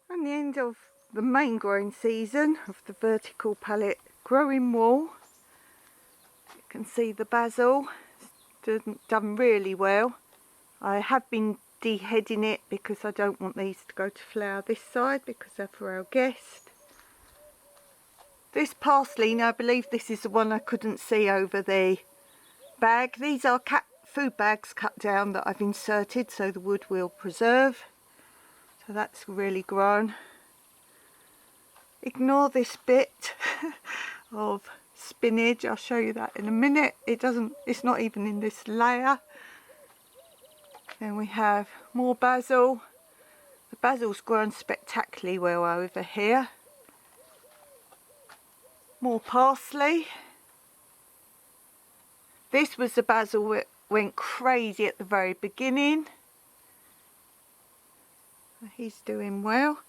And the end of the main growing season of the vertical pallet growing wall. You can see the basil done really well. I have been deheading it because I don't want these to go to flower this side because they're for our guest. This parsley, now I believe this is the one I couldn't see over the bag. These are cat food bags cut down that I've inserted so the wood will preserve. So that's really grown. Ignore this bit of spinach, I'll show you that in a minute. It's not even in this layer. Then we have more basil. The basil's grown spectacularly well over here. More parsley. This was the basil that went crazy at the very beginning. He's doing well.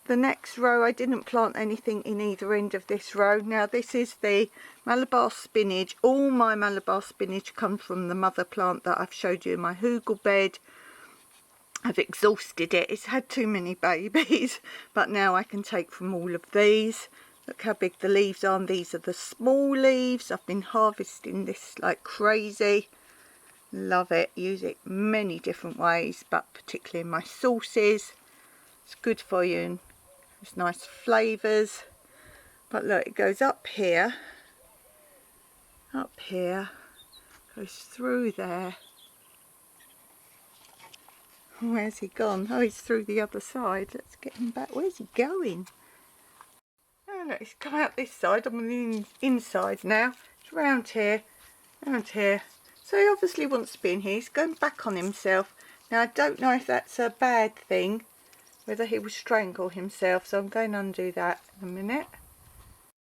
The next row, I didn't plant anything in either end of this row. Now this is the Malabar spinach. All my Malabar spinach comes from the mother plant that I've showed you in my hugel bed. I've exhausted it. It's had too many babies, but now I can take from all of these. Look how big the leaves are, and these are the small leaves. I've been harvesting this like crazy. Love it. Use it many different ways, but particularly in my sauces. It's good for you and it's nice flavours. But look, it goes up here, goes through there. Where's he gone? Oh, he's through the other side. Let's get him back. Where's he going? Oh, look, he's come out this side. I'm on the inside now. It's round here, round here. So he obviously wants to be in here. He's going back on himself. Now, I don't know if that's a bad thing, whether he will strangle himself, so I'm going to undo that in a minute.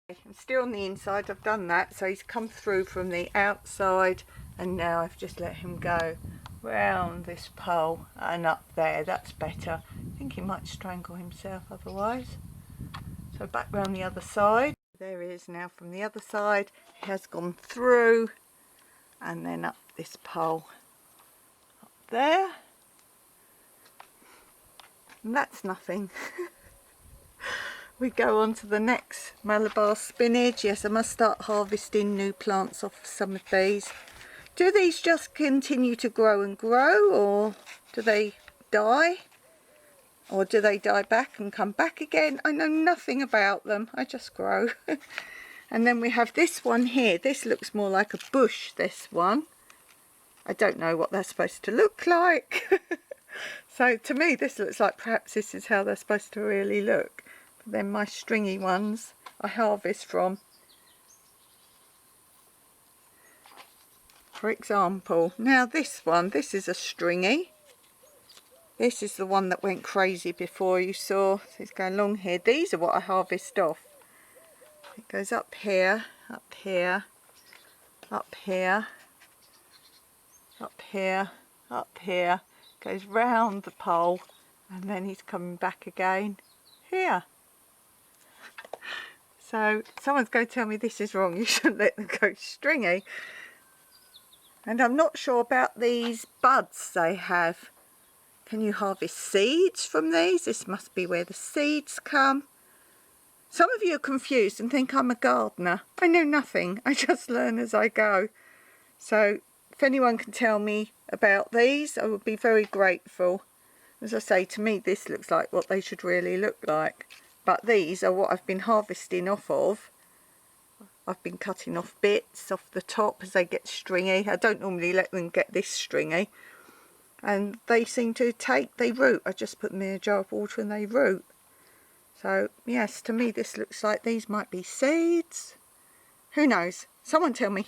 I'm still on the inside. I've done that, so he's come through from the outside, and now I've just let him go round this pole and up there. That's better. I think he might strangle himself otherwise. So back round the other side. There he is now from the other side. He has gone through and then up this pole up there. And that's nothing. We go on to the next Malabar spinach. Yes, I must start harvesting new plants off some of these. Do these just continue to grow and grow, or do they die? Or do they die back and come back again? I know nothing about them. I just grow. And then we have this one here. This looks more like a bush, this one. I don't know what they're supposed to look like. So to me this looks like perhaps this is how they're supposed to really look. But then my stringy ones I harvest from. For example, now this one, this is a stringy. This is the one that went crazy before, you saw. So it's going along here. These are what I harvest off. It goes up here, up here, up here, up here, up here. Goes round the pole, and then he's coming back again here. So someone's going to tell me this is wrong. You shouldn't let them go stringy. And I'm not sure about these buds they have. Can you harvest seeds from these? This must be where the seeds come. Some of you are confused and think I'm a gardener. I know nothing. I just learn as I go. So if anyone can tell me about these, I would be very grateful. As I say, to me this looks like what they should really look like. But these are what I've been harvesting off of. I've been cutting off bits off the top as they get stringy. I don't normally let them get this stringy. And they seem to they root. I just put them in a jar of water and they root. So yes, to me this looks like these might be seeds. Who knows? Someone tell me.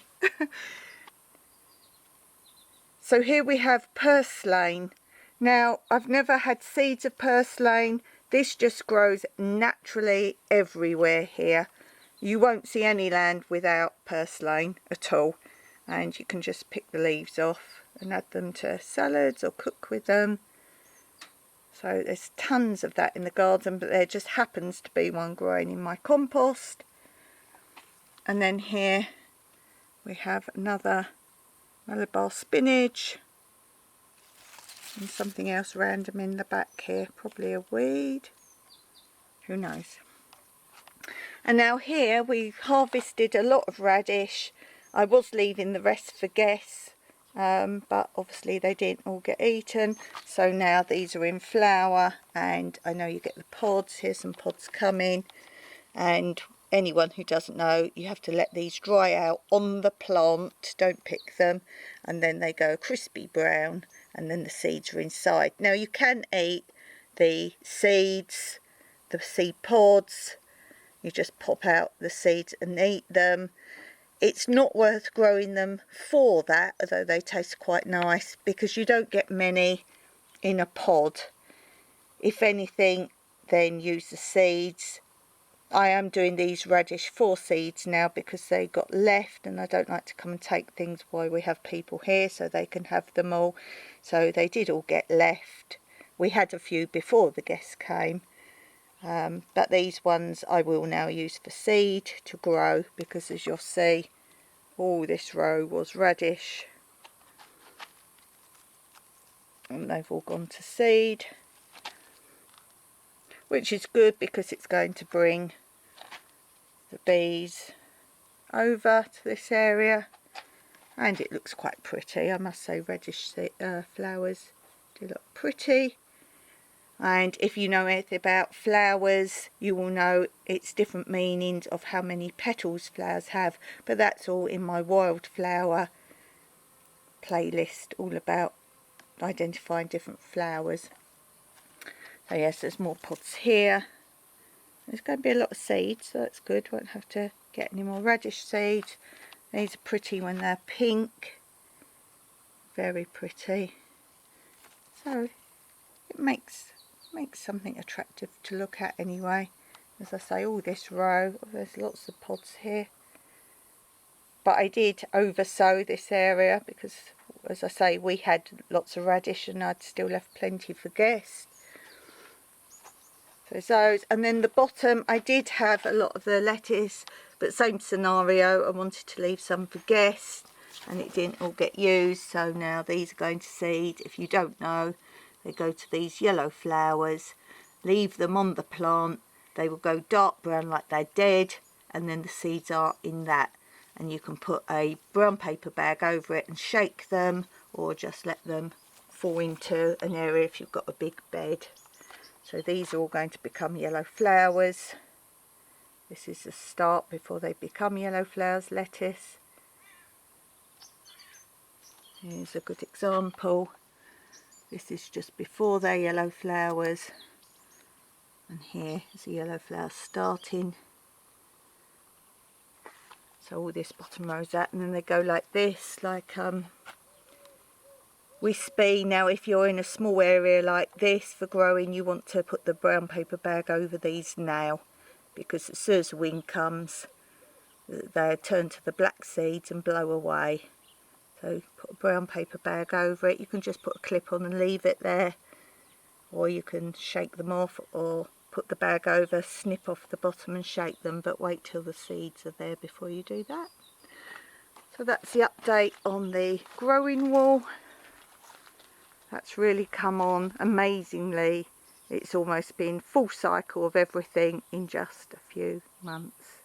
So here we have purslane. Now I've never had seeds of purslane. This just grows naturally everywhere here. You won't see any land without purslane at all. And you can just pick the leaves off and add them to salads or cook with them. So there's tons of that in the garden, but there just happens to be one growing in my compost. And then here we have another Malabar spinach. And something else random in the back here, probably a weed, who knows. And now here we harvested a lot of radish. I was leaving the rest for guests, but obviously they didn't all get eaten. So now these are in flower, and I know you get the pods. Here's some pods coming. And anyone who doesn't know, you have to let these dry out on the plant, don't pick them, and then they go crispy brown, and then the seeds are inside. Now you can eat the seeds, the seed pods. You just pop out the seeds and eat them. It's not worth growing them for that, although they taste quite nice, because you don't get many in a pod. If anything, then use the seeds. I am doing these radish for seeds now because they got left, and I don't like to come and take things while we have people here, so they can have them all. So they did all get left. We had a few before the guests came. But these ones I will now use for seed to grow, because as you'll see, all this row was radish. And they've all gone to seed, which is good because it's going to bring the bees over to this area. And it looks quite pretty, I must say. Radish flowers do look pretty. And if you know anything about flowers, you will know it's different meanings of how many petals flowers have. But that's all in my wildflower playlist, all about identifying different flowers. So yes, there's more pods here. There's going to be a lot of seeds, so that's good. Won't have to get any more radish seeds. These are pretty when they're pink. Very pretty. So it makes something attractive to look at anyway. As I say, all this row, there's lots of pods here. But I did oversow this area because, as I say, we had lots of radish and I'd still left plenty for guests. So those, and then the bottom, I did have a lot of the lettuce, but same scenario, I wanted to leave some for guests and it didn't all get used. So now these are going to seed. If you don't know, they go to these yellow flowers, leave them on the plant, they will go dark brown like they're dead, and then the seeds are in that. And you can put a brown paper bag over it and shake them, or just let them fall into an area if you've got a big bed. So these are all going to become yellow flowers. This is the start before they become yellow flowers, lettuce. Here's a good example. This is just before their yellow flowers, and here is the yellow flowers starting. So all this bottom row is that, and then they go like this, like wispy. Now if you're in a small area like this for growing, you want to put the brown paper bag over these now, because as soon as the wind comes, they turn to the black seeds and blow away. So put a brown paper bag over it. You can just put a clip on and leave it there, or you can shake them off, or put the bag over, snip off the bottom and shake them, but wait till the seeds are there before you do that. So that's the update on the growing wall. That's really come on amazingly. It's almost been full cycle of everything in just a few months.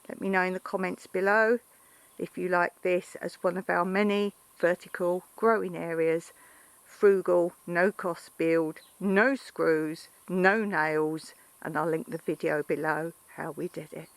Let me know in the comments below if you like this as one of our many vertical growing areas. Frugal, no cost build, no screws, no nails, and I'll link the video below how we did it.